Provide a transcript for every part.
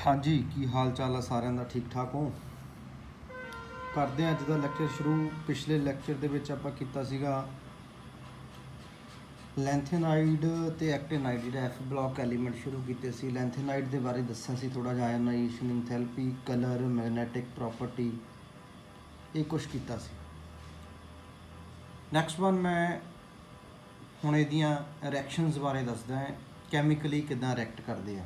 हाँ जी, की हाल चाल है साਰਿਆਂ ਦਾ ठीक ठाक हो। ਕਰਦੇ ਹਾਂ ਅੱਜ ਦਾ ਲੈਕਚਰ ਸ਼ੁਰੂ। ਪਿਛਲੇ ਲੈਕਚਰ ਦੇ ਵਿੱਚ ਆਪਾਂ ਕੀਤਾ ਸੀਗਾ ਲੈਂਥੇਨਾਈਡ ਤੇ ਐਕਟੇਨਾਈਡ ਜਿਹੜਾ ਐਫ ਬਲੌਕ ਐਲੀਮੈਂਟ ਸ਼ੁਰੂ ਕੀਤੇ ਸੀ। ਲੈਂਥੇਨਾਈਡ ਦੇ ਬਾਰੇ ਦੱਸਿਆ ਸੀ ਥੋੜਾ ਜਿਹਾ, ਆਇਓਨਾਈਜੇਸ਼ਨ, ਇੰਥੈਲਪੀ, ਕਲਰ, ਮੈਗਨੈਟਿਕ ਪ੍ਰੋਪਰਟੀ, ਇਹ ਕੁਛ ਕੀਤਾ ਸੀ। ਨੈਕਸਟ ਵਨ ਮੈਂ ਹੁਣ ਇਹਦੀਆਂ ਰਿਐਕਸ਼ਨਸ ਬਾਰੇ ਦੱਸਦਾ ਹਾਂ, ਕੈਮੀਕਲੀ ਕਿੱਦਾਂ ਰਿਐਕਟ ਕਰਦੇ ਆ।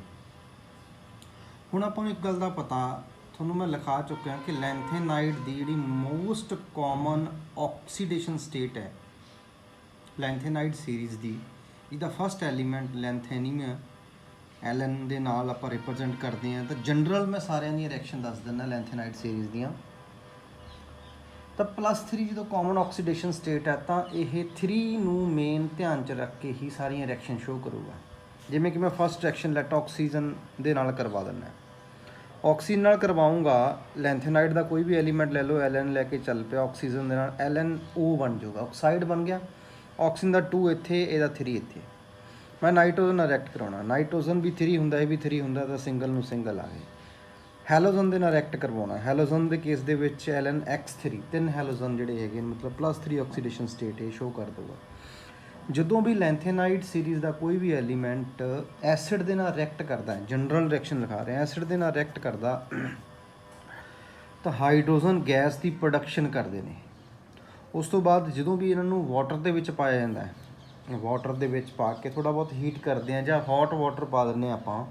ਹੁਣ ਆਪਾਂ ਨੂੰ ਇੱਕ ਗੱਲ ਦਾ ਪਤਾ, ਤੁਹਾਨੂੰ ਮੈਂ ਲਿਖਾ ਚੁੱਕਿਆ ਕਿ ਲੈਂਥੇਨਾਈਡ ਦੀ ਜਿਹੜੀ ਮੋਸਟ ਕਾਮਨ ਆਕਸੀਡੇਸ਼ਨ ਸਟੇਟ ਹੈ ਲੈਂਥੇਨਾਈਡ ਸੀਰੀਜ਼ ਦੀ, ਇਹਦਾ ਫਸਟ ਐਲੀਮੈਂਟ ਲੈਂਥੇਨੀਅਮ ਹੈ। ਐਲਨ ਦੇ ਨਾਲ ਆਪਾਂ ਰਿਪਰੈਜ਼ੈਂਟ ਕਰਦੇ ਹਾਂ। ਤਾਂ ਜਨਰਲ ਮੈਂ ਸਾਰਿਆਂ ਦੀਆਂ ਰਿਐਕਸ਼ਨ ਦੱਸ ਦਿੰਦਾ ਲੈਂਥੇਨਾਈਡ ਸੀਰੀਜ਼ ਦੀਆਂ। ਤਾਂ +3 ਜਦੋਂ ਕਾਮਨ ਆਕਸੀਡੇਸ਼ਨ ਸਟੇਟ ਹੈ ਤਾਂ ਇਹ 3 ਨੂੰ ਮੇਨ ਧਿਆਨ 'ਚ ਰੱਖ ਕੇ ਹੀ ਸਾਰੀਆਂ ਰਿਐਕਸ਼ਨ ਸ਼ੋਅ ਕਰੂਗਾ। ਜਿਵੇਂ ਕਿ ਮੈਂ ਫਸਟ ਰਿਐਕਸ਼ਨ ਲੈਟ ਆਕਸੀਜਨ ਦੇ ਨਾਲ ਕਰਵਾ ਦਿੰਦਾ। ਆਕਸੀਜਨ ਨਾਲ ਕਰਵਾਊਂਗਾ, ਲੈਂਥੇਨਾਈਡ ਦਾ ਕੋਈ ਵੀ ਐਲੀਮੈਂਟ ਲੈ ਲਓ, ਐਲਨ ਲੈ ਕੇ ਚੱਲ ਪਿਆ, ਆਕਸੀਜਨ ਦੇ ਨਾਲ LnO ਬਣ ਜਾਊਗਾ, ਆਕਸਾਈਡ ਬਣ ਗਿਆ। ਆਕਸੀਜਨ ਦਾ 2 ਇੱਥੇ, ਇਹਦਾ 3 ਇੱਥੇ। ਮੈਂ ਨਾਈਟ੍ਰੋਜਨ ਨਾਲ ਰਿਐਕਟ ਕਰਾਉਣਾ, ਨਾਈਟ੍ਰੋਜਨ ਵੀ 3 ਹੁੰਦਾ, ਇਹ ਵੀ 3 ਹੁੰਦਾ, ਤਾਂ ਸਿੰਗਲ ਨੂੰ ਸਿੰਗਲ ਆ ਗਏ। ਹੈਲੋਜਨ ਦੇ ਨਾਲ ਰਿਐਕਟ ਕਰਵਾਉਣਾ, ਹੈਲੋਜਨ ਦੇ ਕੇਸ ਦੇ ਵਿੱਚ LnX3, 3 ਹੈਲੋਜਨ ਜਿਹੜੇ ਹੈਗੇ ਮਤਲਬ +3 ਆਕਸੀਡੇਸ਼ਨ ਸਟੇਟ ਇਹ ਸ਼ੋਅ ਕਰ ਦਊਗਾ। ਜਦੋਂ ਵੀ ਲੈਂਥੇਨਾਈਡ ਸੀਰੀਜ਼ ਦਾ ਕੋਈ ਵੀ ਐਲੀਮੈਂਟ ਐਸਿਡ ਦੇ ਨਾਲ ਰਿਐਕਟ ਕਰਦਾ ਹੈ, ਜਨਰਲ ਰਿਐਕਸ਼ਨ ਲਿਖਾ ਰਹੇ, ਐਸਿਡ ਦੇ ਨਾਲ ਰਿਐਕਟ ਕਰਦਾ ਤਾਂ ਹਾਈਡਰੋਜਨ ਗੈਸ ਦੀ ਪ੍ਰੋਡਕਸ਼ਨ ਕਰਦੇ ਨੇ। ਉਸ ਤੋਂ ਬਾਅਦ ਜਦੋਂ ਵੀ ਇਹਨਾਂ ਨੂੰ ਵਾਟਰ ਦੇ ਵਿੱਚ ਪਾਇਆ ਜਾਂਦਾ ਹੈ, ਵਾਟਰ ਦੇ ਵਿੱਚ ਪਾ ਕੇ ਥੋੜ੍ਹਾ ਬਹੁਤ ਹੀਟ ਕਰਦੇ ਆ ਜਾਂ ਹੌਟ ਵਾਟਰ ਪਾ ਦਿੰਦੇ ਹਾਂ ਆਪਾਂ,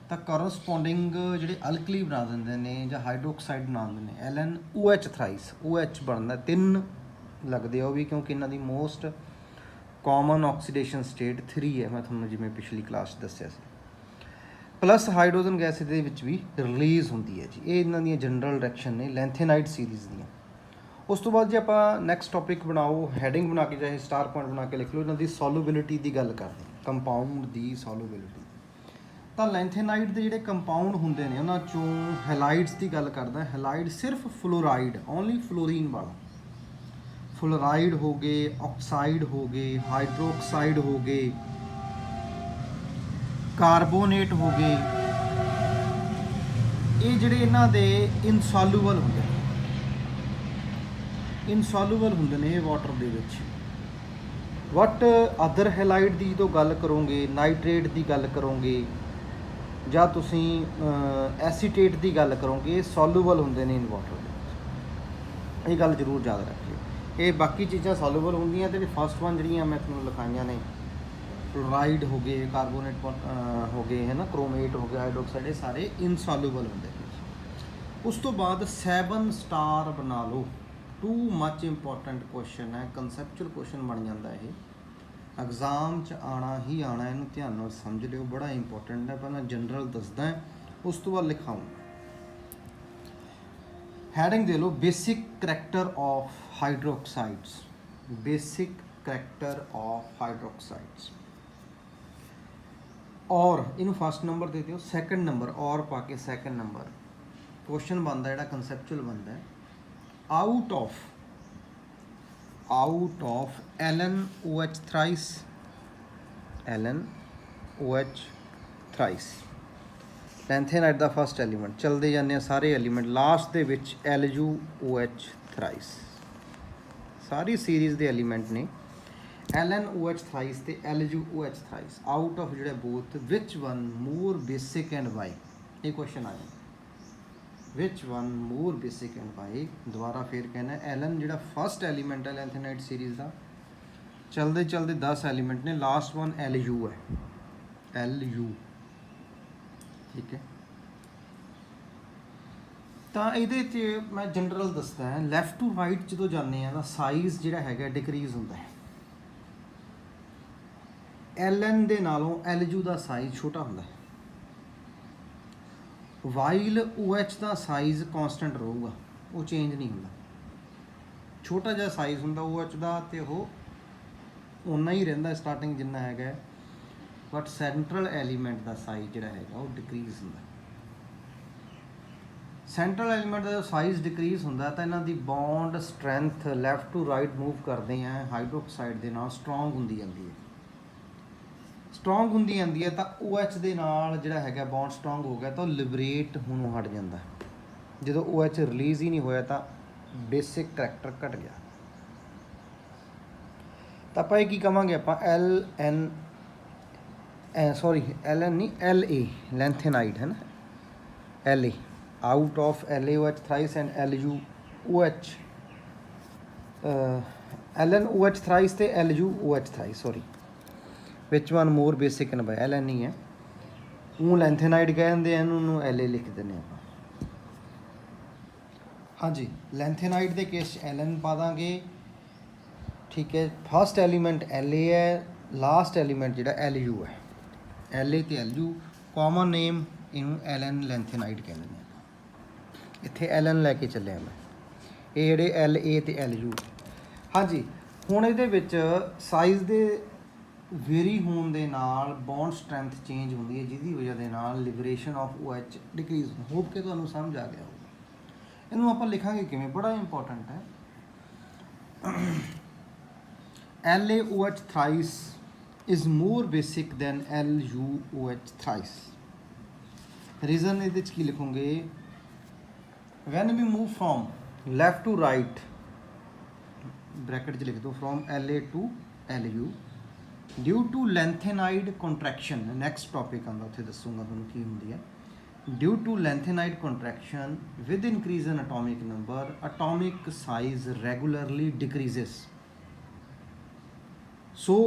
ਤਾਂ ਕਰਸਪੋਂਡਿੰਗ ਜਿਹੜੇ ਅਲਕਲੀ ਬਣਾ ਦਿੰਦੇ ਨੇ ਜਾਂ ਹਾਈਡਰੋਕਸਾਈਡ ਬਣਾ ਦਿੰਦੇ ਨੇ, LnOH ਥਰਾਈਸ, OH ਬਣਦਾ। 3 ਲੱਗਦੇ ਆ ਉਹ ਵੀ, ਕਿਉਂਕਿ ਇਹਨਾਂ ਦੀ ਮੋਸਟ ਕਾਮਨ ਆਕਸੀਡੇਸ਼ਨ ਸਟੇਟ 3 ਹੈ, ਮੈਂ ਤੁਹਾਨੂੰ ਜਿਵੇਂ ਪਿਛਲੀ ਕਲਾਸ 'ਚ ਦੱਸਿਆ ਸੀ। ਪਲੱਸ ਹਾਈਡਰੋਜਨ ਗੈਸ ਇਹਦੇ ਵਿੱਚ ਵੀ ਰਿਲੀਜ਼ ਹੁੰਦੀ ਹੈ ਜੀ। ਇਹ ਇਹਨਾਂ ਦੀਆਂ ਜਨਰਲ ਰਿਐਕਸ਼ਨ ਨੇ ਲੈਂਥੇਨਾਈਡ ਸੀਰੀਜ਼ ਦੀਆਂ। ਉਸ ਤੋਂ ਬਾਅਦ ਜੇ ਆਪਾਂ ਨੈਕਸਟ ਟੌਪਿਕ ਬਣਾਓ, ਹੈਡਿੰਗ ਬਣਾ ਕੇ ਚਾਹੇ ਸਟਾਰ ਪੁਆਇੰਟ ਬਣਾ ਕੇ ਲਿਖ ਲਓ, ਇਹਨਾਂ ਦੀ ਸੋਲੂਬਿਲਿਟੀ ਦੀ ਗੱਲ ਕਰਦੇ ਹਾਂ, ਕੰਪਾਊਂਡ ਦੀ ਸੋਲੂਬਿਲਿਟੀ। ਤਾਂ ਲੈਂਥੇਨਾਈਡ ਦੇ ਜਿਹੜੇ ਕੰਪਾਊਂਡ ਹੁੰਦੇ ਨੇ ਉਹਨਾਂ 'ਚੋਂ ਹੈਲਾਈਡਸ ਦੀ ਗੱਲ ਕਰਦਾ। ਹੈਲਾਈਡ ਸਿਰਫ ਫਲੋਰਾਈਡ, ਓਨਲੀ ਫਲੋਰੀਨ ਵਾਲਾ, ਫਲੋਰਾਈਡ ਹੋ ਗਏ, ਆਕਸਾਈਡ ਹੋ ਗਏ, ਹਾਈਡਰੋਕਸਾਈਡ ਹੋ ਗਏ, ਕਾਰਬੋਨੇਟ ਹੋ ਗਏ, ਇਹ ਜਿਹੜੇ ਇਹਨਾਂ ਦੇ ਇਨਸੋਲੂਬਲ ਹੁੰਦੇ ਨੇ, ਇਨਸੋਲੂਬਲ ਹੁੰਦੇ ਨੇ ਇਹ ਵਾਟਰ ਦੇ ਵਿੱਚ। ਬਟ ਅਦਰ ਹੈਲਾਈਡ ਦੀ ਜਦੋਂ ਗੱਲ ਕਰੋਗੇ, ਨਾਈਟ੍ਰੇਟ ਦੀ ਗੱਲ ਕਰੋਗੇ ਜਾਂ ਤੁਸੀਂ ਐਸੀਟੇਟ ਦੀ ਗੱਲ ਕਰੋਗੇ, ਇਹ ਸੋਲੂਬਲ ਹੁੰਦੇ ਨੇ ਇਨ ਵਾਟਰ ਦੇ ਵਿੱਚ। ਇਹ ਗੱਲ ਜ਼ਰੂਰ ਯਾਦ ਰੱਖਿਓ। ਇਹ ਬਾਕੀ ਚੀਜ਼ਾਂ ਸੋਲੂਬਲ ਹੁੰਦੀਆਂ ਤੇ ਫਸਟ ਵਨ ਜਿਹੜੀਆਂ ਮੈਂ ਤੁਹਾਨੂੰ ਲਿਖਾਈਆਂ ਨੇ, ਫਲੋਰਾਈਡ ਹੋ ਗਏ, ਕਾਰਬੋਨੇਟ ਹੋ ਗਏ, ਹੈ ਨਾ, ਕ੍ਰੋਮੇਟ ਹੋ ਗਿਆ, ਹਾਈਡਰੋਕਸਾਈਡ, ਇਹ ਸਾਰੇ ਇਨਸੋਲੂਬਲ ਹੁੰਦੇ ਨੇ। ਉਸ ਤੋਂ ਬਾਅਦ 7 ਸਟਾਰ ਬਣਾ ਲਓ। ਟੂ ਮੱਚ ਇੰਪੋਰਟੈਂਟ ਕੁਐਸਚਨ ਹੈ, ਕਨਸੈਪਚੁਅਲ ਕੁਐਸਚਨ ਬਣ ਜਾਂਦਾ ਇਹ, ਐਗਜ਼ਾਮ 'ਚ ਆਉਣਾ ਹੀ ਆਉਣਾ, ਇਹਨੂੰ ਧਿਆਨ ਨਾਲ ਸਮਝ ਲਿਓ, ਬੜਾ ਇੰਪੋਰਟੈਂਟ ਹੈ। ਪਹਿਲਾਂ ਜਨਰਲ ਦੱਸਦਾ, ਉਸ ਤੋਂ ਬਾਅਦ ਲਿਖਾਊਂ। ਹੈਡਿੰਗ ਦੇ ਲਓ, basic character of hydroxides, basic character of hydroxides. ਔਰ ਇਹਨੂੰ ਫਸਟ ਨੰਬਰ ਦੇ ਦਿਓ, ਸੈਕੰਡ ਨੰਬਰ ਔਰ ਪਾ ਕੇ ਸੈਕੰਡ ਨੰਬਰ ਕੁਐਸਚਨ ਬਣਦਾ ਜਿਹੜਾ ਕਨਸੈਪਚੁਅਲ ਬਣਦਾ, out of LnOH thrice, LnOH thrice, lanthanide ਦਾ ਫਸਟ ਐਲੀਮੈਂਟ। ਚਲਦੇ ਜਾਂਦੇ ਆ ਸਾਰੇ ਐਲੀਮੈਂਟ, ਲਾਸਟ ਦੇ ਵਿੱਚ LuOH ਥਰਾਈਸ। ਸਾਰੀ ਸੀਰੀਜ਼ ਦੇ ਐਲੀਮੈਂਟ ਨੇ LnOH ਥਰਾਈਸ ਤੇ LuOH ਥਰਾਈਸ। ਆਊਟ ਆਫ ਜਿਹੜੇ both, which one more basic and why, ਇਹ ਕੁਐਸਚਨ ਆਇਆ, which one more basic and why. ਦੁਬਾਰਾ ਫੇਰ ਕਹਿਣਾ, ਐਲਨ ਜਿਹੜਾ ਫਸਟ ਐਲੀਮੈਂਟ ਹੈ ਲੈਂਥੇਨਾਈਡ ਸੀਰੀਜ਼ ਦਾ, ਚਲਦੇ ਚਲਦੇ 10 ਐਲੀਮੈਂਟ ਨੇ, ਲਾਸਟ ਵਨ Lu ਹੈ, Lu, ਠੀਕ ਹੈ। ਤਾਂ ਇਹਦੇ 'ਚ ਮੈਂ ਜਨਰਲ ਦੱਸਦਾ ਹੈ, ਲੈਫਟ ਟੂ ਰਾਈਟ ਜਦੋਂ ਜਾਂਦੇ ਆ ਤਾਂ ਸਾਈਜ਼ ਜਿਹੜਾ ਹੈਗਾ ਡਿਕਰੀਜ਼ ਹੁੰਦਾ ਹੈ। Ln ਦੇ ਨਾਲੋਂ Lu ਦਾ ਸਾਈਜ਼ ਛੋਟਾ ਹੁੰਦਾ ਹੈ, ਵਾਈਲ OH ਦਾ ਸਾਈਜ਼ ਕਾਂਸਟੈਂਟ ਰਹੂਗਾ, ਉਹ ਚੇਂਜ ਨਹੀਂ ਹੁੰਦਾ। ਛੋਟਾ ਜਿਹਾ ਸਾਈਜ਼ ਹੁੰਦਾ OH ਦਾ ਅਤੇ ਉਹ ਓਨਾ ਹੀ ਰਹਿੰਦਾ ਸਟਾਰਟਿੰਗ ਜਿੰਨਾ ਹੈਗਾ, ਬਟ ਸੈਂਟਰਲ ਐਲੀਮੈਂਟ ਦਾ ਸਾਈਜ਼ ਜਿਹੜਾ ਹੈਗਾ ਉਹ ਡਿਕਰੀਜ਼ ਹੁੰਦਾ। ਸੈਂਟਰਲ ਐਲੀਮੈਂਟ ਦਾ ਸਾਈਜ਼ ਡਿਕਰੀਜ਼ ਹੁੰਦਾ ਤਾਂ ਇਹਨਾਂ ਦੀ bond strength left to right move ਕਰਦੇ ਆ ਹਾਈਡਰੋਕਸਾਈਡ ਦੇ ਨਾਲ, ਸਟਰੋਂਗ ਹੁੰਦੀ ਜਾਂਦੀ ਹੈ। ਸਟਰੋਂਗ ਹੁੰਦੀ ਜਾਂਦੀ ਹੈ ਤਾਂ OH ਦੇ ਨਾਲ ਜਿਹੜਾ ਹੈਗਾ ਬੌਂਡ ਸਟਰੋਂਗ ਹੋ ਗਿਆ ਤਾਂ ਉਹ ਲਿਬਰੇਟ ਹੋਣੋਂ ਹਟ ਜਾਂਦਾ। ਜਦੋਂ OH ਰਿਲੀਜ਼ ਹੀ ਨਹੀਂ ਹੋਇਆ ਤਾਂ ਬੇਸਿਕ ਕਰੈਕਟਰ ਘਟ ਗਿਆ। ਤਾਂ ਆਪਾਂ ਇਹ ਕੀ ਕਵਾਂਗੇ, ਆਪਾਂ LN ਨਹੀਂ LA ਲੈਂਥੇਨਾਈਡ ਹੈ ਨਾ, LA out of LaOH thrice and LuOH LnOH thrice ਤੇ LuOH thrice, sorry which one more basic and by LN ਹੀ ਹੈ। ਉਹ ਲੈਂਥੇਨਾਈਡ ਕਹਿੰਦੇ ਆ ਇਹਨੂੰ, LA ਲਿਖ ਦਿੰਦੇ ਆਪਾਂ। ਹਾਂਜੀ, ਲੈਂਥੇਨਾਈਡ ਦੇ ਕੇਸ 'ਚ LN ਪਾ ਦਾਂਗੇ, ਠੀਕ ਹੈ। ਫਸਟ ਐਲੀਮੈਂਟ LA ਹੈ, ਲਾਸਟ ਐਲੀਮੈਂਟ ਜਿਹੜਾ LU ਹੈ। LA ਤੇ LU ਕਾਮਨ ਨੇਮ, ਇਹਨੂੰ LN ਲੈਂਥੇਨਾਈਡ ਕਹਿੰਦੇ ਨੇ। ਇੱਥੇ LN ਲੈ ਕੇ ਚੱਲਿਆ ਮੈਂ, ਇਹ ਜਿਹੜੇ LA ਤੇ LU। ਹਾਂਜੀ, ਹੁਣ ਇਹਦੇ ਵਿੱਚ ਸਾਈਜ਼ ਦੇ ਵੇਰੀ ਹੋਣ ਦੇ ਨਾਲ ਬੌਂਡ ਸਟਰੈਂਥ ਚੇਂਜ ਹੁੰਦੀ ਹੈ, ਜਿਹਦੀ ਵਜ੍ਹਾ ਦੇ ਨਾਲ liberation of OH decrease. Hop ਕਿ ਤੁਹਾਨੂੰ ਸਮਝ ਆ ਗਿਆ ਹੋਊਗਾ। ਇਹਨੂੰ ਆਪਾਂ ਲਿਖਾਂਗੇ ਕਿਵੇਂ, ਬੜਾ ਇੰਪੋਰਟੈਂਟ ਹੈ। LaOH thrice is more basic than LuOH thrice। Reason ਇਹਦੇ 'ਚ ਕੀ ਲਿਖੋਗੇ, when we move from left to right, bracket 'ਚ ਲਿਖ ਦਿਓ from LA to LU, due to lengthenide contraction। Next topic ਆਉਂਦਾ, ਉੱਥੇ ਦੱਸੂਗਾ ਤੁਹਾਨੂੰ ਕੀ ਹੁੰਦੀ ਹੈ। due to lengthenide contraction with increase in atomic number, atomic size regularly decreases, so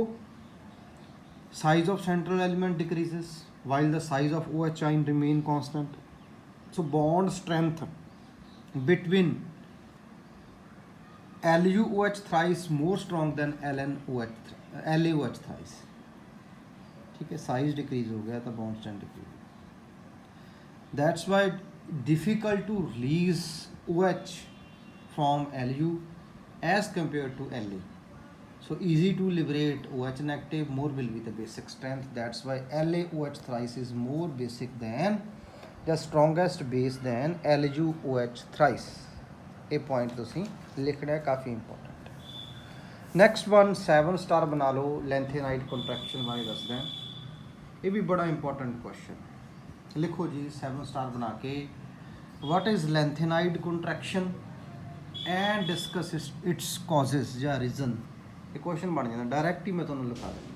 size of central element decreases while the size of OH ion remain constant। so bond strength between LuOH thrice more strong than LaOH thrice, ठीक है। Size decrease हो गया तो bond strength decrease, that's why difficult to release OH from LU as compared to LA। so easy to liberate OH negative, more will be the basic strength, that's why LaOH thrice is more basic than the strongest base than LuOH thrice। ਇਹ point ਤੁਸੀਂ ਲਿਖਣਾ, ਕਾਫੀ important ਹੈ। Next one 7 star ਬਣਾ ਲਓ, ਲੈਂਥੇਨਾਈਡ contraction ਬਾਰੇ ਦੱਸਦਾ। ਇਹ ਵੀ ਬੜਾ ਇੰਪੋਰਟੈਂਟ ਕੁਐਸਚਨ। ਲਿਖੋ ਜੀ 7 ਸਟਾਰ ਬਣਾ ਕੇ, what is lanthanide contraction and discuss its causes ਜਾਂ ਰੀਜ਼ਨ। ਇਹ ਕੁਐਸਚਨ ਬਣ ਜਾਂਦਾ, ਡਾਇਰੈਕਟ ਹੀ ਮੈਂ ਤੁਹਾਨੂੰ ਲਿਖਾ ਦਿੰਦਾ।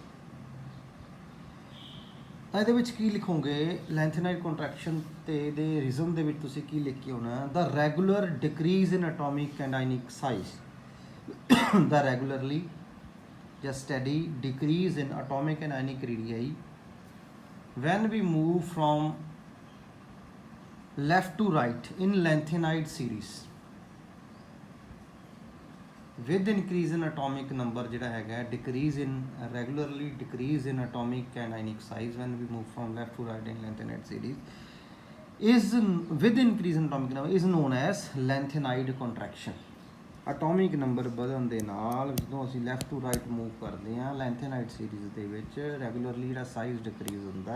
ਤਾਂ ਇਹਦੇ ਵਿੱਚ ਕੀ ਲਿਖੋਗੇ, ਲੈਂਥੇਨਾਈਡ ਕੰਟਰੈਕਸ਼ਨ ਤੇ ਇਹਦੇ ਰੀਜ਼ਨ ਦੇ ਵਿੱਚ ਤੁਸੀਂ ਕੀ ਲਿਖ ਕੇ ਆਉਣਾ, the regular decrease in atomic and ionic size. The regularly ਜਾਂ steady decrease in atomic and ionic radii when we move from left to right in lengthenide series with increase in atomic number ਜਿਹੜਾ ਹੈਗਾ, decrease in regularly decrease in atomic and ionic size when we move from left to right in lengthenide series is with increase in atomic number is known as lengthenide contraction। atomic number ਵਧਣ ਦੇ ਨਾਲ ਜਦੋਂ ਅਸੀਂ left to right move ਕਰਦੇ ਹਾਂ lengthenide series ਦੇ ਵਿੱਚ regularly ਜਿਹੜਾ size decrease ਹੁੰਦਾ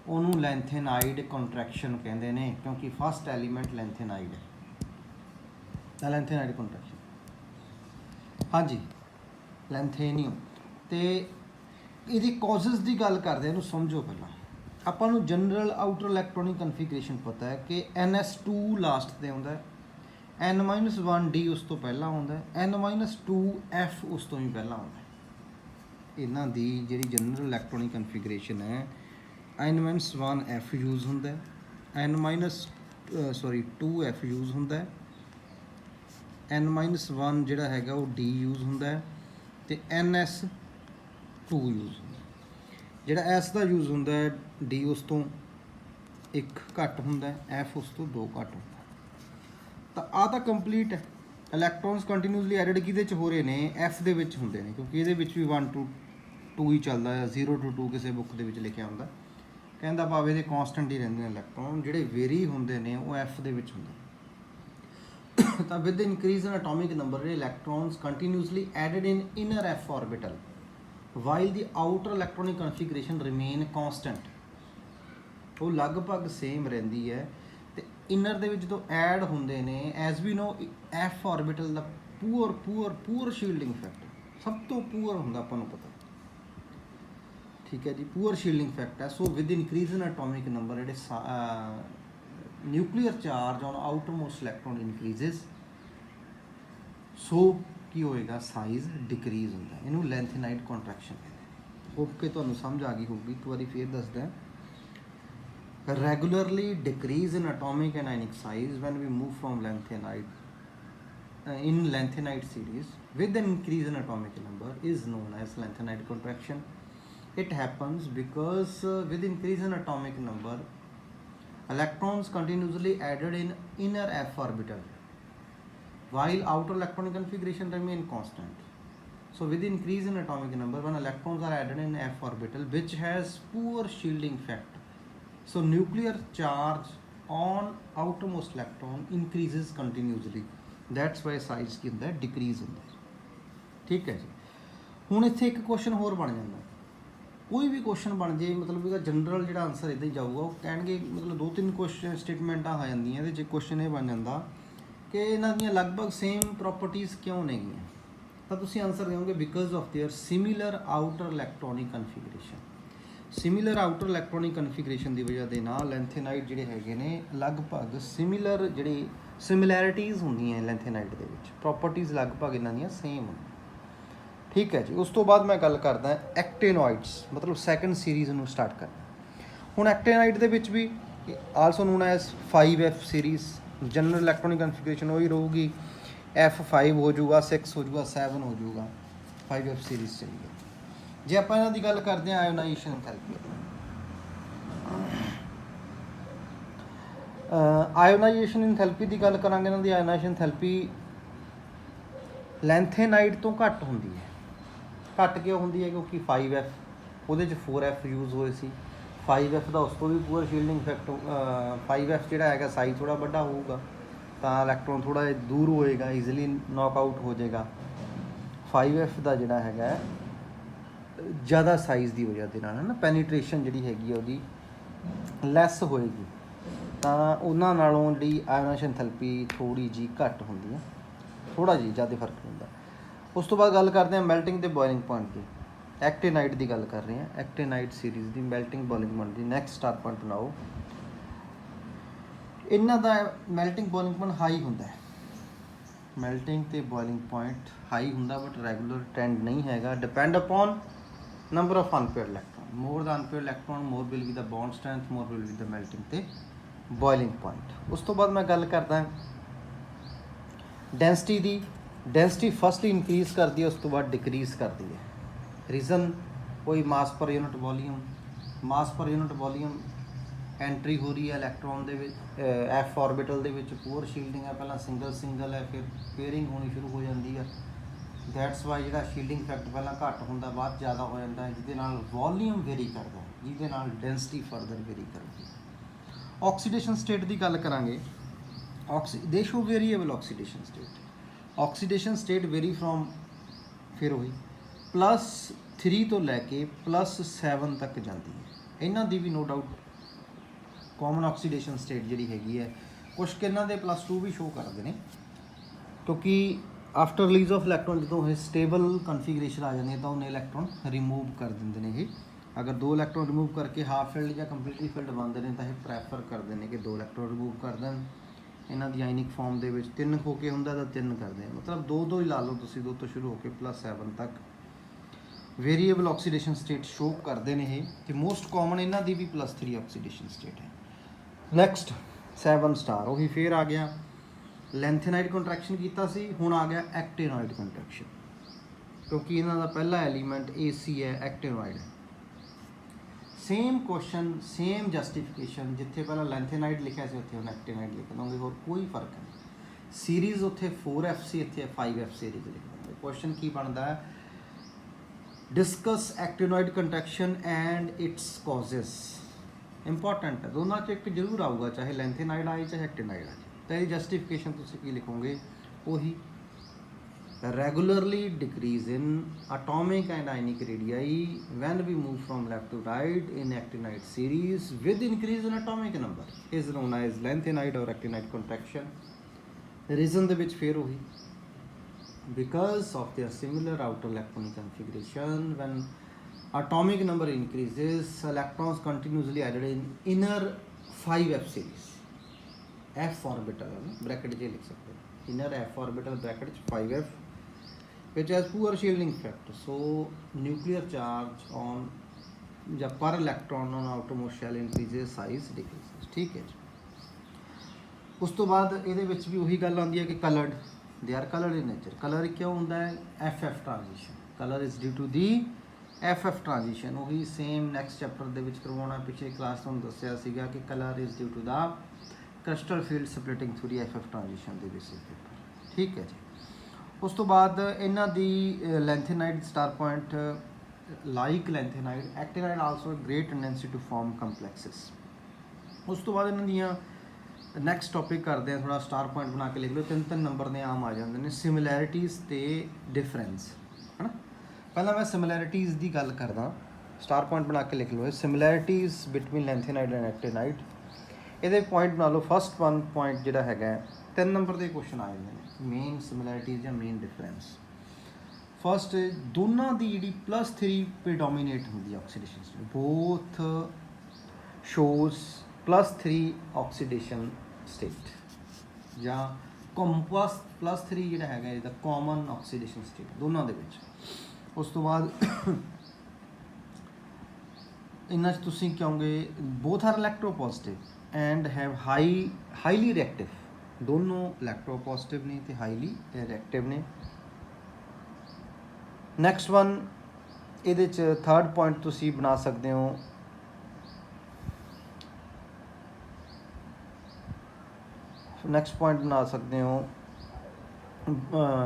ਉਹਨੂੰ lengthenide contraction ਕਹਿੰਦੇ ਨੇ, ਕਿਉਂਕਿ ਫਸਟ ਐਲੀਮੈਂਟ lengthenide ਹੈ ਤਾਂ lengthenide contraction। ਹਾਂਜੀ, ਲੈਂਥੇਨੀਅਮ। ਤੇ ਇਹਦੀ ਕੌਜ਼ਸ ਦੀ ਗੱਲ ਕਰਦੇ ਇਹਨੂੰ ਸਮਝੋ। ਪਹਿਲਾਂ ਆਪਾਂ ਨੂੰ ਜਨਰਲ ਆਊਟਰ ਇਲੈਕਟ੍ਰੋਨਿਕ ਕਨਫੀਗਰੇਸ਼ਨ ਪਤਾ ਹੈ ਕਿ NS2 ਲਾਸਟ ਤੇ ਆਉਂਦਾ, N-1D ਉਸ ਤੋਂ ਪਹਿਲਾਂ ਆਉਂਦਾ, N-2F ਉਸ ਤੋਂ ਵੀ ਪਹਿਲਾਂ ਆਉਂਦਾ। ਇਹਨਾਂ ਦੀ ਜਿਹੜੀ ਜਨਰਲ ਇਲੈਕਟ੍ਰੋਨਿਕ ਕਨਫੀਗਰੇਸ਼ਨ ਹੈ, N-1F ਯੂਜ਼ ਹੁੰਦਾ, N-2F ਯੂਜ਼ ਹੁੰਦਾ, N-1 ਜਿਹੜਾ ਹੈਗਾ ਉਹ D ਯੂਜ਼ ਹੁੰਦਾ ਤੇ NS2 ਯੂਜ਼ ਹੁੰਦਾ। ਜਿਹੜਾ S ਦਾ ਯੂਜ਼ ਹੁੰਦਾ D ਉਸ ਤੋਂ 1 ਘੱਟ ਹੁੰਦਾ, F ਉਸ ਤੋਂ 2 ਘੱਟ ਹੁੰਦਾ। ਤਾਂ ਆਹ ਤਾਂ ਕੰਪਲੀਟ ਹੈ। ਇਲੈਕਟ੍ਰੋਨਸ ਕੰਟੀਨਿਊਸਲੀ ਐਡਡ ਕਿਹਦੇ 'ਚ ਹੋ ਰਹੇ ਨੇ, F ਦੇ ਵਿੱਚ ਹੁੰਦੇ ਨੇ, ਕਿਉਂਕਿ ਇਹਦੇ ਵਿੱਚ ਵੀ 1 to 2 ਹੀ ਚੱਲਦਾ ਹੈ, 0 to 2 ਕਿਸੇ ਬੁੱਕ ਦੇ ਵਿੱਚ ਲਿਖਿਆ ਹੁੰਦਾ। ਕਹਿੰਦਾ ਭਾਵੇਂ ਇਹਦੇ ਕੌਂਸਟੈਂਟ ਹੀ ਰਹਿੰਦੇ ਨੇ ਇਲੈਕਟ੍ਰੋਨ, ਜਿਹੜੇ ਵੇਰੀ ਹੁੰਦੇ ਨੇ ਉਹ F ਦੇ ਵਿੱਚ ਹੁੰਦੇ। ਤਾਂ with increase in atomic number electrons continuously added in inner F orbital while the outer electronic configuration remain constant। ਉਹ ਲਗਭਗ ਸੇਮ ਰਹਿੰਦੀ ਹੈ। ਤੇ ਇਨਰ ਦੇ ਵਿੱਚ ਜਦੋਂ ਐਡ ਹੁੰਦੇ ਨੇ, as we know F orbital ਦਾ ਪੂਅਰ ਸ਼ੀਲਡਿੰਗ ਫੈਕਟਰ ਸਭ ਤੋਂ ਪੂਅਰ ਹੁੰਦਾ, ਆਪਾਂ ਨੂੰ ਪਤਾ, ठीक है जी, पुअर शील्डिंग इफेक्ट है। So with increase in atomic number ਜਿਹੜੇ nuclear charge on outermost electron increases, so की होएगा साइज डिक्रीज होता है। इनू लेंथेनाइड कॉन्ट्रैक्शन कहते हैं। होप के तुहानू समझ आ गई होगी, एक बारी फिर दसदा। Regularly decrease in atomic and ionic size when we move from lanthanide in lanthanide series with an increase in atomic number is known as lanthanide contraction. It happens because with increase in atomic number, electrons continuously added in inner f orbital while outer electronic configuration remain constant. So with increase in atomic number, when electrons are added in f orbital which has poor shielding effect, so nuclear charge on outermost electron increases continuously. That's why size ਕੀ ਹੁੰਦਾ decrease ਹੁੰਦਾ। ਠੀਕ ਹੈ ਜੀ। ਹੁਣ ਇੱਥੇ ਇੱਕ question ਹੋਰ ਬਣ ਜਾਂਦਾ, ਕੋਈ ਵੀ ਕੁਐਸਚਨ ਬਣ ਜੇ ਮਤਲਬ ਇਹਦਾ ਜਨਰਲ ਜਿਹੜਾ ਆਨਸਰ ਇੱਦਾਂ ਹੀ ਜਾਊਗਾ। ਉਹ ਕਹਿਣਗੇ ਮਤਲਬ 2-3 ਕੁਐਸਚਨ ਸਟੇਟਮੈਂਟਾਂ ਆ ਜਾਂਦੀਆਂ ਇਹਦੇ 'ਚ। ਕੁਐਸਚਨ ਇਹ ਬਣ ਜਾਂਦਾ ਕਿ ਇਹਨਾਂ ਦੀਆਂ ਲਗਭਗ ਸੇਮ ਪ੍ਰੋਪਰਟੀਜ਼ ਕਿਉਂ ਨੇਗੀਆਂ, ਤਾਂ ਤੁਸੀਂ ਆਨਸਰ ਦਿਓਗੇ because of there similar outer electronic configuration. Similar outer electronic configuration ਦੀ ਵਜ੍ਹਾ ਦੇ ਨਾਲ ਲੈਂਥੇਨਾਈਡ ਜਿਹੜੇ ਹੈਗੇ ਨੇ ਲਗਭਗ ਸਿਮਿਲਰ ਜਿਹੜੀ ਸਿਮਿਲੈਰਿਟੀਜ਼ ਹੁੰਦੀਆਂ ਲੈਂਥੇਨਾਈਡ ਦੇ ਵਿੱਚ, ਪ੍ਰੋਪਰਟੀਜ਼ ਲਗਭਗ ਇਹਨਾਂ ਦੀਆਂ ਸੇਮ ਹੁੰਦੀਆਂ। ਠੀਕ ਹੈ ਜੀ। ਉਸ ਤੋਂ ਬਾਅਦ ਮੈਂ ਗੱਲ ਕਰਦਾ ਐਕਟੇਨੋਇਡਸ, ਮਤਲਬ ਸੈਕੰਡ ਸੀਰੀਜ਼ ਨੂੰ ਸਟਾਰਟ ਕਰਨਾ। ਹੁਣ ਐਕਟੇਨਾਈਡ ਦੇ ਵਿੱਚ ਵੀ also known as 5F series, general electronic configuration ਉਹੀ ਰਹੂਗੀ। F5 ਹੋ ਜਾਊਗਾ, 6 ਹੋ ਜਾਊਗਾ, 7 ਹੋ ਜਾਊਗਾ, 5F ਸੀਰੀਜ਼ ਚਲੀ ਗਈ। ਜੇ ਆਪਾਂ ਇਹਨਾਂ ਦੀ ਗੱਲ ਕਰਦੇ ਹਾਂ ਆਇਓਨਾਈਜੇਸ਼ਨ ਐਂਥੈਲਪੀ, ਆਇਓਨਾਈਜੇਸ਼ਨ ਐਂਥੈਲਪੀ ਦੀ ਗੱਲ ਕਰਾਂਗੇ। ਇਹਨਾਂ ਦੀ ਆਇਓਨਾਈਜੇਸ਼ਨ ਐਂਥੈਲਪੀ ਲੈਂਥੇਨਾਈਡ ਤੋਂ ਘੱਟ ਹੁੰਦੀ ਹੈ। ਘੱਟ ਕਿਉਂ ਹੁੰਦੀ ਹੈ? ਕਿਉਂਕਿ 5F ਉਹਦੇ 'ਚ 4F ਯੂਜ਼ ਹੋਏ ਸੀ। 5F ਦਾ ਉਸ ਤੋਂ ਵੀ ਪੂਅਰ ਸ਼ੀਲਡਿੰਗ ਇਫੈਕਟ। 5F ਜਿਹੜਾ ਹੈਗਾ ਸਾਈਜ਼ ਥੋੜ੍ਹਾ ਵੱਡਾ ਹੋਊਗਾ ਤਾਂ ਇਲੈਕਟ੍ਰੋਨ ਥੋੜ੍ਹਾ ਜਿਹਾ ਦੂਰ ਹੋਏਗਾ, ਈਜ਼ੀਲੀ ਨੌਕ ਆਊਟ ਹੋ ਜਾਏਗਾ। 5F ਦਾ ਜਿਹੜਾ ਹੈਗਾ ਜ਼ਿਆਦਾ ਸਾਈਜ਼ ਦੀ ਵਜ੍ਹਾ ਦੇ ਨਾਲ ਹੈ ਨਾ, ਪੈਨੀਟ੍ਰੇਸ਼ਨ ਜਿਹੜੀ ਹੈਗੀ ਆ ਉਹਦੀ ਲੈਸ ਹੋਏਗੀ, ਤਾਂ ਉਹਨਾਂ ਨਾਲੋਂ ਜਿਹੜੀ ਆਇਓਨਾਈਜੇਸ਼ਨ ਐਂਥੈਲਪੀ ਥੋੜ੍ਹੀ ਜਿਹੀ ਘੱਟ ਹੁੰਦੀ ਹੈ, ਥੋੜ੍ਹਾ ਜਿਹੀ ਜ਼ਿਆਦਾ ਫਰਕ ਹੁੰਦਾ। ਉਸ ਤੋਂ ਬਾਅਦ ਗੱਲ ਕਰਦੇ ਹਾਂ ਮੈਲਟਿੰਗ ਅਤੇ ਬੋਇਲਿੰਗ ਪੁਆਇੰਟ ਦੀ। ਐਕਟੇਨਾਈਡ ਦੀ ਗੱਲ ਕਰ ਰਹੇ ਹਾਂ, ਐਕਟੇਨਾਈਡ ਸੀਰੀਜ਼ ਦੀ ਮੈਲਟਿੰਗ ਬੋਇਲਿੰਗ ਪੁਆਇੰਟ ਦੀ। ਨੈਕਸਟ ਸਟਾਰ ਪੁਆਇੰਟ ਬਣਾਓ। ਇਹਨਾਂ ਦਾ ਮੈਲਟਿੰਗ ਬੋਇਲਿੰਗ ਪੁਆਇੰਟ ਹਾਈ ਹੁੰਦਾ ਹੈ। ਮੈਲਟਿੰਗ ਅਤੇ ਬੋਇਲਿੰਗ ਪੁਆਇੰਟ ਹਾਈ ਹੁੰਦਾ, ਬਟ ਰੈਗੂਲਰ ਟ੍ਰੈਂਡ ਨਹੀਂ ਹੈਗਾ। Depend upon number of unpaired electron. More the unpaired electron more will be the bond strength, more will be the melting ਅਤੇ boiling point. ਉਸ ਤੋਂ ਬਾਅਦ ਮੈਂ ਗੱਲ ਕਰਦਾ ਡੈਂਸਿਟੀ ਦੀ। ਡੈਂਸਿਟੀ ਫਸਟਲੀ ਇਨਕਰੀਜ਼ ਕਰਦੀ ਹੈ, ਉਸ ਤੋਂ ਬਾਅਦ ਡਿਕਰੀਜ਼ ਕਰਦੀ ਹੈ। ਰੀਜ਼ਨ ਕੋਈ ਮਾਸ ਪਰ ਯੂਨਿਟ ਵੋਲੀਅਮ, ਮਾਸ ਪਰ ਯੂਨਿਟ ਵੋਲੀਅਮ ਐਂਟਰੀ ਹੋ ਰਹੀ ਹੈ ਇਲੈਕਟ੍ਰੋਨ ਦੇ ਵਿੱਚ। ਐਫ ਔਰਬਿਟਲ ਦੇ ਵਿੱਚ ਪੂਅਰ ਸ਼ੀਲਡਿੰਗ ਹੈ, ਪਹਿਲਾਂ ਸਿੰਗਲ ਹੈ, ਫਿਰ ਪੇਅਰਿੰਗ ਹੋਣੀ ਸ਼ੁਰੂ ਹੋ ਜਾਂਦੀ ਹੈ। ਦੈਟਸ ਵਾਈ ਜਿਹੜਾ ਸ਼ੀਲਡਿੰਗ ਇਫੈਕਟ ਪਹਿਲਾਂ ਘੱਟ ਹੁੰਦਾ, ਬਾਅਦ ਜ਼ਿਆਦਾ ਹੋ ਜਾਂਦਾ ਹੈ, ਜਿਹਦੇ ਨਾਲ ਵੋਲੀਅਮ ਵੇਰੀ ਕਰਦਾ, ਜਿਹਦੇ ਨਾਲ ਡੈਂਸਿਟੀ ਫਰਦਰ ਵੇਰੀ ਕਰਦੀ। ਆਕਸੀਡੇਸ਼ਨ ਸਟੇਟ ਦੀ ਗੱਲ ਕਰਾਂਗੇ। They show variable oxidation state. Oxidation state vary from, ਫਿਰ ਉਹੀ +3 ਤੋਂ ਲੈ ਕੇ +7 ਤੱਕ ਜਾਂਦੀ ਹੈ। ਇਹਨਾਂ ਦੀ ਵੀ no doubt common oxidation state ਜਿਹੜੀ ਹੈਗੀ ਹੈ, ਕੁਛ ਕਿ ਇਹਨਾਂ ਦੇ +2 ਵੀ ਸ਼ੋ ਕਰਦੇ ਨੇ, ਕਿਉਂਕਿ ਆਫਟਰ ਰਿਲੀਜ਼ ਆਫ ਇਲੈਕਟ੍ਰੋਨ ਜਦੋਂ ਇਹ ਸਟੇਬਲ ਕਨਫੀਗਰੇਸ਼ਨ ਆ ਜਾਂਦੀ ਹੈ ਤਾਂ ਉਹਨੇ ਇਲੈਕਟ੍ਰੋਨ ਰਿਮੂਵ ਕਰ ਦਿੰਦੇ ਨੇ। ਇਹ ਅਗਰ 2 ਇਲੈਕਟ੍ਰੋਨ ਰਿਮੂਵ ਕਰਕੇ ਹਾਫ ਫਿਲਡ ਜਾਂ ਕੰਪਲੀਟਲੀ ਫਿਲਡ ਬਣਦੇ ਨੇ ਤਾਂ ਇਹ ਪ੍ਰੈਫਰ ਕਰਦੇ ਨੇ ਕਿ 2 ਇਲੈਕਟ੍ਰੋਨ ਰਿਮੂਵ ਕਰ ਦੇਣ। ਇਹਨਾਂ ਦੀ ਆਇਨਿਕ ਫਾਰਮ ਦੇ ਵਿੱਚ 3 ਹੋ ਕੇ ਹੁੰਦਾ ਤਾਂ 3 ਕਰਦੇ ਆ, ਮਤਲਬ 2 ਹੀ ਲਾ ਲਓ ਤੁਸੀਂ, 2 ਤੋਂ ਸ਼ੁਰੂ ਹੋ ਕੇ +7 ਤੱਕ ਵੇਰੀਏਬਲ ਆਕਸੀਡੇਸ਼ਨ ਸਟੇਟ ਸ਼ੋ ਕਰਦੇ ਨੇ ਇਹ। ਤੇ ਮੋਸਟ ਕਾਮਨ ਇਹਨਾਂ ਦੀ ਵੀ +3 ਆਕਸੀਡੇਸ਼ਨ ਸਟੇਟ ਹੈ। ਨੈਕਸਟ 7 ਸਟਾਰ, ਉਹੀ ਫੇਰ ਆ ਗਿਆ ਲੈਂਥੇਨਾਈਡ ਕੰਟਰੈਕਸ਼ਨ ਕੀਤਾ ਸੀ, ਹੁਣ ਆ ਗਿਆ ਐਕਟੇਨੋਇਡ ਕੰਟਰੈਕਸ਼ਨ, ਕਿਉਂਕਿ ਇਹਨਾਂ ਦਾ ਪਹਿਲਾ ਐਲੀਮੈਂਟ AC ਹੈ, ਐਕਟੇਨੋਇਡ ਹੈ। ਸੇਮ ਕੁਐਸਚਨ, ਸੇਮ ਜਸਟੀਫਿਕੇਸ਼ਨ, ਜਿੱਥੇ ਪਹਿਲਾਂ ਲੈਂਥੇਨਾਈਡ ਲਿਖਿਆ ਸੀ ਉੱਥੇ ਹੁਣ ਐਕਟੇਨਾਈਡ ਲਿਖ ਦੋਗੇ, ਹੋਰ ਕੋਈ ਫਰਕ ਨਹੀਂ। ਸੀਰੀਜ਼ ਉੱਥੇ 4F ਸੀ, ਇੱਥੇ 5F ਸੀਰੀਜ਼ ਲਿਖ ਦੋਗੇ। ਕੁਐਸਚਨ ਕੀ ਬਣਦਾ ਹੈ? Discuss actinoid contraction and its causes. Important ਹੈ, ਦੋਨਾਂ 'ਚ ਇੱਕ ਜ਼ਰੂਰ ਆਊਗਾ, ਚਾਹੇ ਲੈਂਥੇਨਾਈਡ ਆਏ ਚਾਹੇ ਐਕਟੇਨਾਈਡ ਆਏ। ਤਾਂ ਇਹਦੀ ਜਸਟੀਫਿਕੇਸ਼ਨ ਤੁਸੀਂ ਕੀ ਲਿਖੋਗੇ? ਉਹੀ regularly decrease in atomic and ionic radii when we move from left to right in actinide series with increase in atomic number is known as lanthanide or actinide contraction. Reason ਦੇ ਵਿੱਚ ਫਿਰ ਉਹੀ because of their similar outer electronic configuration when atomic number increases, electrons continuously added in inner 5f series. f orbital bracket j लिख सकते हैं, inner f orbital bracket 5f, which has poor shielding effect. So nuclear charge on ਜਾਂ per electron on outermost shell increases, size decreases. ठीक है जी। ਉਸ ਤੋਂ ਬਾਅਦ ਇਹਦੇ ਵਿੱਚ ਵੀ ਉਹੀ ਗੱਲ ਆਉਂਦੀ ਹੈ ਕਿ coloured, they are coloured in nature. Colour ਕਿਉਂ ਹੁੰਦਾ ਹੈ? FF transition, colour is due to the FF transition. ਉਹੀ ਸੇਮ ਨੈਕਸਟ ਚੈਪਟਰ ਦੇ ਵਿੱਚ ਕਰਵਾਉਣਾ। ਪਿਛਲੇ ਕਲਾਸ ਤੁਹਾਨੂੰ ਦੱਸਿਆ ਸੀਗਾ ਕਿ colour is due to the crystal field splitting through the FF transition ਦੇ ਬੇਸਿਸ ਦੇ ਉੱਪਰ। ਠੀਕ ਹੈ ਜੀ। ਉਸ ਤੋਂ ਬਾਅਦ ਇਹਨਾਂ ਦੀ lanthanide star point like lanthanide, actinide also great tendency to form ਕੰਪਲੈਕਸਿਸ। ਉਸ ਤੋਂ ਬਾਅਦ ਇਹਨਾਂ ਦੀਆਂ ਨੈਕਸਟ ਟੌਪਿਕ ਕਰਦੇ ਹਾਂ, ਥੋੜ੍ਹਾ ਸਟਾਰ ਪੁਆਇੰਟ ਬਣਾ ਕੇ ਲਿਖ ਲਓ। 3 ਨੰਬਰ ਦੇ ਆਮ ਆ ਜਾਂਦੇ ਨੇ, ਸਿਮਿਲੈਰਿਟੀਜ਼ ਅਤੇ ਡਿਫਰੈਂਸ, ਹੈ ਨਾ। ਪਹਿਲਾਂ ਮੈਂ ਸਿਮਿਲੈਰਿਟੀਜ਼ ਦੀ ਗੱਲ ਕਰਦਾ, ਸਟਾਰ ਪੁਆਇੰਟ ਬਣਾ ਕੇ ਲਿਖ ਲਓ। ਸਿਮਿਲੈਰਿਟੀਜ਼ ਬਿਟਵੀਨ ਲੈਂਥੇਨਾਈਡ ਐਂਡ ਐਕਟੀਨਾਈਡ, ਇਹਦੇ ਪੁਆਇੰਟ ਬਣਾ ਲਓ। ਫਸਟ ਵਨ ਪੁਆਇੰਟ ਜਿਹੜਾ ਹੈਗਾ 3 ਨੰਬਰ ਦੇ ਕੁਐਸਚਨ ਆ ਜਾਂਦੇ ਨੇ, ਮੇਨ ਸਿਮਿਲੈਰਿਟੀਜ਼ ਜਾਂ ਮੇਨ ਡਿਫਰੈਂਸ। ਫਸਟ, ਦੋਨਾਂ ਦੀ ਜਿਹੜੀ +3 ਪ੍ਰੀਡੋਮੀਨੇਟ ਹੁੰਦੀ ਹੈ ਆਕਸੀਡੇਸ਼ਨ ਸਟੇਟ, ਬੋਥ ਸ਼ੋਜ਼ +3 ਆਕਸੀਡੇਸ਼ਨ ਸਟੇਟ, ਜਾਂ ਕੰਪਸ +3 ਜਿਹੜਾ ਹੈਗਾ ਇਹਦਾ ਕਾਮਨ ਆਕਸੀਡੇਸ਼ਨ ਸਟੇਟ ਦੋਨਾਂ ਦੇ ਵਿੱਚ। ਉਸ ਤੋਂ ਬਾਅਦ ਇਹਨਾਂ 'ਚ ਤੁਸੀਂ ਕਹੋਗੇ both are electropositive and have highly reactive, ਦੋਨੋਂ ਇਲੈਕਟ੍ਰੋਪੋਜ਼ਿਟਿਵ ਨੇ ਅਤੇ ਹਾਈਲੀ ਰਿਐਕਟਿਵ ਨੇ। ਨੈਕਸਟ ਵਨ, ਇਹਦੇ 'ਚ ਥਰਡ ਪੁਆਇੰਟ ਤੁਸੀਂ ਬਣਾ ਸਕਦੇ ਹੋ, ਨੈਕਸਟ ਪੁਆਇੰਟ ਬਣਾ ਸਕਦੇ ਹੋ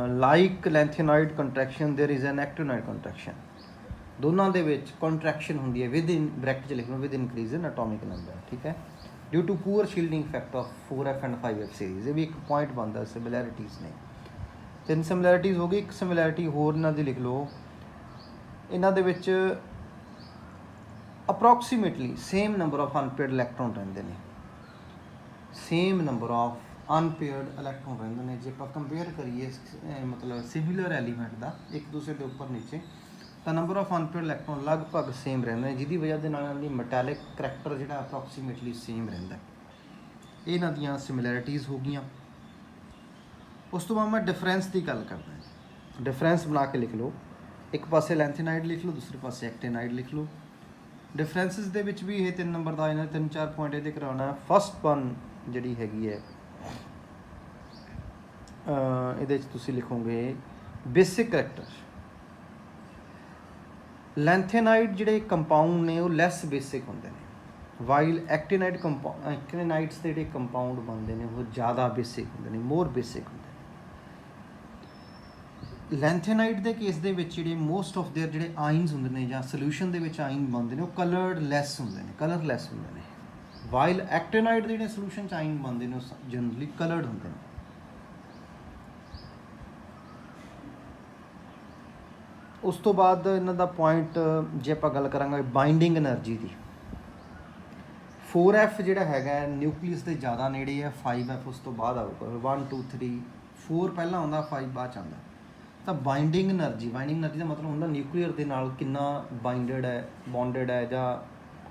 like lanthanide contraction there is an actinide contraction, ਦੋਨਾਂ ਦੇ ਵਿੱਚ ਕੰਟਰੈਕਸ਼ਨ ਹੁੰਦੀ ਹੈ ਵਿਦ ਇਨ ਬ੍ਰੈਕਟ 'ਚ ਲਿਖ ਲਓ, with increase in atomic number. ਠੀਕ ਹੈ, due to poor shielding effect of 4f and 5f series. ਇਹ ਵੀ ਇੱਕ ਪੁਆਇੰਟ ਬਣਦਾ ਸਿਮਿਲੈਰਿਟੀਜ਼ ਨੇ। 3 ਸਿਮਿਲੈਰਿਟੀਜ਼ ਹੋ ਗਈ। ਇੱਕ ਸਿਮਿਲੈਰਿਟੀ ਹੋਰ ਇਹਨਾਂ ਦੀ ਲਿਖ ਲਓ, ਇਹਨਾਂ ਦੇ ਵਿੱਚ approximately same number of unpaired electron ਰਹਿੰਦੇ ਨੇ, same number of unpaired electron ਰਹਿੰਦੇ ਨੇ। ਜੇ ਆਪਾਂ ਕੰਪੇਅਰ ਕਰੀਏ ਮਤਲਬ ਸਿਮਿਲਰ ਐਲੀਮੈਂਟ ਦਾ ਇੱਕ ਦੂਸਰੇ ਦੇ ਉੱਪਰ ਨੀਚੇ, ਤਾਂ ਨੰਬਰ ਆਫ ਅਨਪੇਅਰਡ ਇਲੈਕਟ੍ਰੋਨ ਲਗਭਗ ਸੇਮ ਰਹਿੰਦੇ ਨੇ, ਜਿਹਦੀ ਵਜ੍ਹਾ ਦੇ ਨਾਲ ਇਹਨਾਂ ਦੀ ਮੈਟੈਲਿਕ ਕਰੈਕਟਰ ਜਿਹੜਾ ਅਪਰੋਕਸੀਮੇਟਲੀ ਸੇਮ ਰਹਿੰਦਾ। ਇਹ ਇਹਨਾਂ ਦੀਆਂ ਸਿਮਿਲੈਰਿਟੀਜ਼ ਹੋ ਗਈਆਂ। ਉਸ ਤੋਂ ਬਾਅਦ ਮੈਂ ਡਿਫਰੈਂਸ ਦੀ ਗੱਲ ਕਰਦਾ। ਡਿਫਰੈਂਸ ਬਣਾ ਕੇ ਲਿਖ ਲਓ, ਇੱਕ ਪਾਸੇ ਲੈਂਥੇਨਾਈਡ ਲਿਖ ਲਓ, ਦੂਸਰੇ ਪਾਸੇ ਐਕਟੀਨਾਈਡ ਲਿਖ ਲਓ। ਡਿਫਰੈਂਸਿਸ ਦੇ ਵਿੱਚ ਵੀ ਇਹ 3 ਨੰਬਰ ਦਾ ਇਹਨਾਂ 3-4 ਪੁਆਇੰਟ ਇਹਦੇ ਕਰਾਉਣਾ। ਫਸਟ ਵਨ ਜਿਹੜੀ ਹੈਗੀ ਹੈ ਇਹਦੇ 'ਚ ਤੁਸੀਂ ਲਿਖੋਗੇ ਬੇਸਿਕ ਕਰੈਕਟਰ। ਲੈਂਥੇਨਾਈਡ ਜਿਹੜੇ ਕੰਪਾਊਂਡ ਨੇ ਉਹ ਲੈਸ ਬੇਸਿਕ ਹੁੰਦੇ ਨੇ, ਵਾਈਲ ਐਕਟੀਨਾਈਡਸ ਦੇ ਜਿਹੜੇ ਕੰਪਾਊਂਡ ਬਣਦੇ ਨੇ ਉਹ ਜ਼ਿਆਦਾ ਬੇਸਿਕ ਹੁੰਦੇ ਨੇ, ਮੋਰ ਬੇਸਿਕ ਹੁੰਦੇ ਨੇ। ਲੈਂਥੇਨਾਈਡ ਦੇ ਕੇਸ ਦੇ ਵਿੱਚ ਜਿਹੜੇ ਮੋਸਟ ਆਫ ਦੇਅਰ ਜਿਹੜੇ ਆਇਨਸ ਹੁੰਦੇ ਨੇ ਜਾਂ ਸੋਲਿਊਸ਼ਨ ਦੇ ਵਿੱਚ ਆਇਨ ਬਣਦੇ ਨੇ ਉਹ ਕਲਰਡ ਲੈਸ ਹੁੰਦੇ ਨੇ, ਕਲਰਲੈਸ ਹੁੰਦੇ ਨੇ। ਵਾਈਲ ਐਕਟੀਨਾਈਡ ਦੇ ਜਿਹੜੇ ਸੋਲਿਊਸ਼ਨ 'ਚ ਆਇਨ ਬਣਦੇ ਨੇ ਉਹ ਜਨਰਲੀ ਕਲਰਡ ਹੁੰਦੇ ਨੇ। ਉਸ ਤੋਂ ਬਾਅਦ ਇਹਨਾਂ ਦਾ ਪੁਆਇੰਟ ਜੇ ਆਪਾਂ ਗੱਲ ਕਰਾਂਗੇ ਬਾਈਂਡਿੰਗ ਐਨਰਜੀ ਦੀ, 4f ਜਿਹੜਾ ਹੈਗਾ ਨਿਊਕਲੀਅਸ ਦੇ ਜ਼ਿਆਦਾ ਨੇੜੇ ਹੈ, 5f ਉਸ ਤੋਂ ਬਾਅਦ ਆਊਗਾ। 1 2 3 4 ਪਹਿਲਾਂ ਆਉਂਦਾ, 5 ਬਾਅਦ 'ਚ ਆਉਂਦਾ। ਤਾਂ ਬਾਈਂਡਿੰਗ ਐਨਰਜੀ ਦਾ ਮਤਲਬ ਹੁੰਦਾ ਨਿਊਕਲੀਅਰ ਦੇ ਨਾਲ ਕਿੰਨਾ ਬੌਂਡਡ ਹੈ ਜਾਂ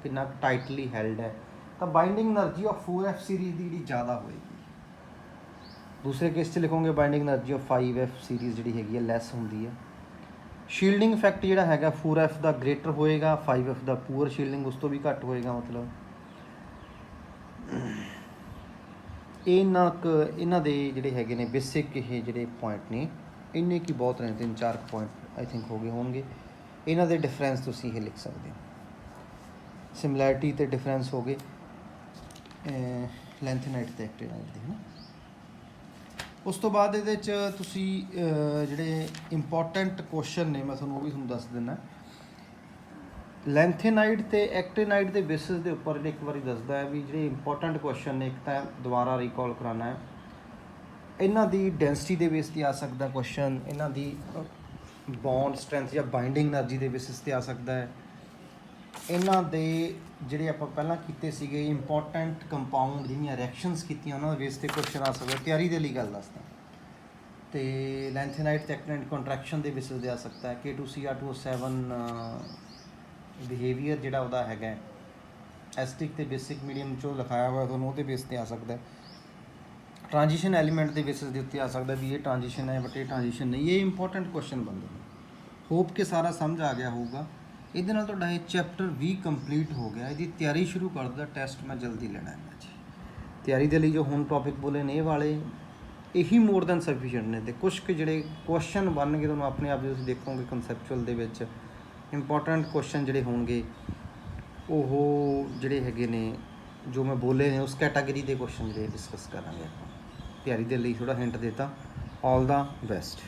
ਕਿੰਨਾ ਟਾਈਟਲੀ ਹੈਲਡ ਹੈ। ਤਾਂ binding energy of 4f series ਦੀ ਜਿਹੜੀ ਜ਼ਿਆਦਾ ਹੋਏਗੀ। ਦੂਸਰੇ ਕੇਸ 'ਚ ਲਿਖੋਗੇ binding energy of 5f series ਜਿਹੜੀ ਹੈਗੀ ਹੈ ਲੈਸ ਹੁੰਦੀ ਹੈ। ਸ਼ੀਲਡਿੰਗ ਇਫੈਕਟ ਜਿਹੜਾ ਹੈਗਾ 4f ਦਾ ਗ੍ਰੇਟਰ ਹੋਏਗਾ, 5f ਦਾ ਪੂਅਰ ਸ਼ੀਲਡਿੰਗ ਉਸ ਤੋਂ ਵੀ ਘੱਟ ਹੋਏਗਾ। ਮਤਲਬ ਇਹਨਾਂ ਦੇ ਜਿਹੜੇ ਹੈਗੇ ਨੇ ਬੇਸਿਕ ਇਹ ਜਿਹੜੇ ਪੁਆਇੰਟ ਨੇ ਇੰਨੇ ਕੀ ਬਹੁਤ ਨੇ, 3-4 ਪੁਆਇੰਟ ਆਈ ਥਿੰਕ ਹੋ ਗਏ ਹੋਣਗੇ। ਇਹਨਾਂ ਦੇ ਡਿਫਰੈਂਸ ਤੁਸੀਂ ਇਹ ਲਿਖ ਸਕਦੇ ਹੋ। ਸਿਮਿਲੈਰਿਟੀ ਅਤੇ ਡਿਫਰੈਂਸ ਹੋ ਗਏ ਲੈਂਥੇਨਾਈਡ ਅਤੇ ਐਕਟੀਨਾਈਡ ਦੇ, ਹੈ ਨਾ। ਉਸ ਤੋਂ ਬਾਅਦ ਇਹਦੇ 'ਚ ਤੁਸੀਂ ਜਿਹੜੇ ਇੰਪੋਰਟੈਂਟ ਕੁਐਸਚਨ ਨੇ ਮੈਂ ਤੁਹਾਨੂੰ ਉਹ ਵੀ ਤੁਹਾਨੂੰ ਦੱਸ ਦਿੰਦਾ। ਲੈਂਥੇਨਾਈਡ ਅਤੇ ਐਕਟੀਨਾਈਡ ਦੇ ਬੇਸਿਸ ਦੇ ਉੱਪਰ ਜਿਹੜੇ ਇੱਕ ਵਾਰੀ ਦੱਸਦਾ ਹੈ ਵੀ ਜਿਹੜੇ ਇੰਪੋਰਟੈਂਟ ਕੁਐਸਚਨ ਨੇ, ਇੱਕ ਤਾਂ ਦੁਬਾਰਾ ਰੀਕਾਲ ਕਰਾਉਣਾ ਹੈ, ਇਹਨਾਂ ਦੀ ਡੈਂਸਿਟੀ ਦੇ ਬੇਸ 'ਤੇ ਆ ਸਕਦਾ ਕੁਐਸਚਨ, ਇਹਨਾਂ ਦੀ ਬੌਂਡ ਸਟਰੈਂਥ ਜਾਂ ਬਾਈਂਡਿੰਗ ਐਨਰਜੀ ਦੇ ਬੇਸਿਸ 'ਤੇ ਆ ਸਕਦਾ ਹੈ, ਇਹਨਾਂ ਦੇ ਜਿਹੜੇ ਆਪਾਂ ਪਹਿਲਾਂ ਕੀਤੇ ਸੀਗੇ ਇੰਪੋਰਟੈਂਟ ਕੰਪਾਊਂਡ ਜਿਹੜੀਆਂ ਰਿਐਕਸ਼ਨਸ ਕੀਤੀਆਂ ਉਹਨਾਂ ਦੇ ਬੇਸ 'ਤੇ ਕੁਐਸਚਨ ਆ ਸਕਦਾ। ਤਿਆਰੀ ਦੇ ਲਈ ਗੱਲ ਦੱਸਦਾ। ਅਤੇ ਲੈਂਥੇਨਾਈਡ ਅਤੇ ਐਕਟੀਨਾਈਡ ਕੰਟਰੈਕਸ਼ਨ ਦੇ ਬੇਸਿਸ 'ਤੇ ਆ ਸਕਦਾ ਹੈ। K2Cr2O7 ਬਿਹੇਵੀਅਰ ਜਿਹੜਾ ਉਹਦਾ ਹੈਗਾ ਐਸਟਿਕ ਤੇ ਬੇਸਿਕ ਮੀਡੀਅਮ 'ਚੋਂ ਲਿਖਾਇਆ ਹੋਇਆ ਤੁਹਾਨੂੰ ਉਹਦੇ ਬੇਸ 'ਤੇ ਆ ਸਕਦਾ। ਟ੍ਰਾਂਜੀਸ਼ਨ ਐਲੀਮੈਂਟ ਦੇ ਬੇਸਿਸ ਦੇ ਉੱਤੇ ਆ ਸਕਦਾ ਵੀ ਇਹ ਟ੍ਰਾਂਜੀਸ਼ਨ ਹੈ ਬਟ ਇਹ ਟ੍ਰਾਂਜੀਸ਼ਨ ਨਹੀਂ। ਇਹ ਇੰਪੋਰਟੈਂਟ ਕੁਐਸਚਨ ਬਣਦੇ ਨੇ। ਹੋਪ ਕਿ ਸਾਰਾ ਸਮਝ ਆ ਗਿਆ ਹੋਊਗਾ। ਇਹਦੇ ਨਾਲ ਤੁਹਾਡਾ ਇਹ ਚੈਪਟਰ 20 ਕੰਪਲੀਟ ਹੋ ਗਿਆ। ਇਹਦੀ ਤਿਆਰੀ ਸ਼ੁਰੂ ਕਰ ਦਿਓ। ਟੈਸਟ ਮੈਂ ਜਲਦੀ ਲੈਣਾ ਹੈ ਜੀ। ਤਿਆਰੀ ਦੇ ਲਈ ਜੋ ਹੁਣ ਟੌਪਿਕ ਬੋਲੇ ਨੇ ਇਹ ਵਾਲੇ ਇਹੀ ਮੋਰ ਦੈਨ ਸਫੀਸ਼ੀਐਂਟ ਨੇ। ਤੇ ਕੁਛ ਕੁ ਜਿਹੜੇ ਕੁਐਸਚਨ ਬਣਨਗੇ ਤੁਹਾਨੂੰ ਆਪਣੇ ਆਪ ਹੀ ਤੁਸੀਂ ਦੇਖੋਗੇ ਕਨਸੈਪਚੁਅਲ ਦੇ ਵਿੱਚ ਇੰਪੋਰਟੈਂਟ ਕੁਐਸਚਨ ਜਿਹੜੇ ਹੋਣਗੇ ਉਹ ਜਿਹੜੇ ਹੈਗੇ ਨੇ ਜੋ ਮੈਂ ਬੋਲੇ ਨੇ ਉਸ ਕੈਟਾਗਰੀ ਦੇ ਕੁਐਸਚਨ ਜਿਹੜੇ ਡਿਸਕਸ ਕਰਾਂਗੇ ਆਪਾਂ। ਤਿਆਰੀ ਦੇ ਲਈ ਥੋੜ੍ਹਾ ਹਿੰਟ ਦਿੱਤਾ। ਆਲ ਦਾ ਬੈਸਟ।